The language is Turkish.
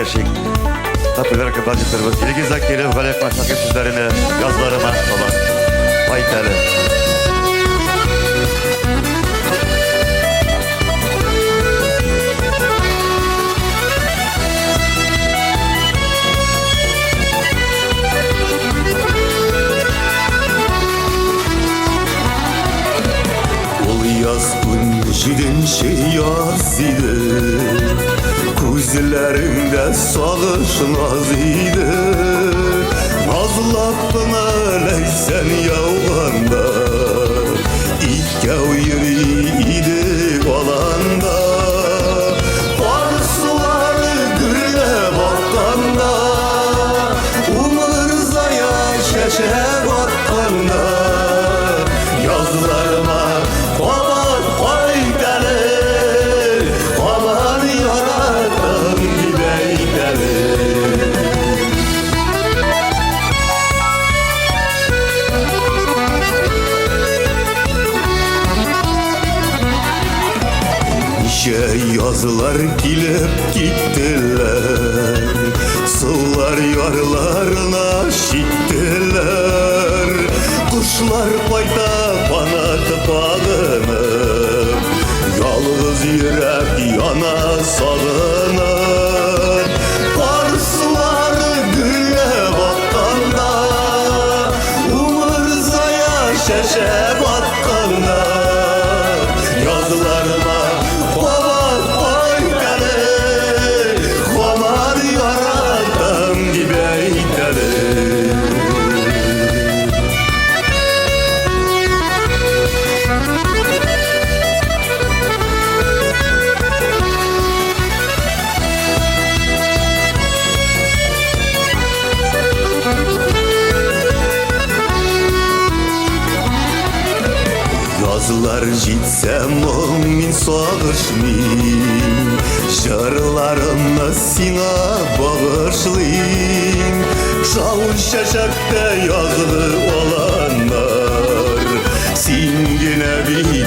yaşayın. Tapiler ki bacıtırımız. İlgi zakiri, galek maşakir sizlerine, yazlarıma olan. Vay tele. Yaz günciden yaz idi, gözlerinde sağışmaz idi. Nazlattın aleysen yağlanda, ilk yeri idi olanda. Varsıları gülle bakkanda, umırzaya şeşe bakkanda. Yazlarıma yazılar gelip gittiler, sular yarlarına şittiler. Kuşlar payda bana tıpanıp, yalnız yürek yana sağınır. Varsılar gülle bakkanda, umırzaya şeşe bakkanda. Yazılarıma yazılar gitsem min sağışmayım, şarlarımla sina bağışlayayım. Şal şaşakta yazılı olanlar, singine bir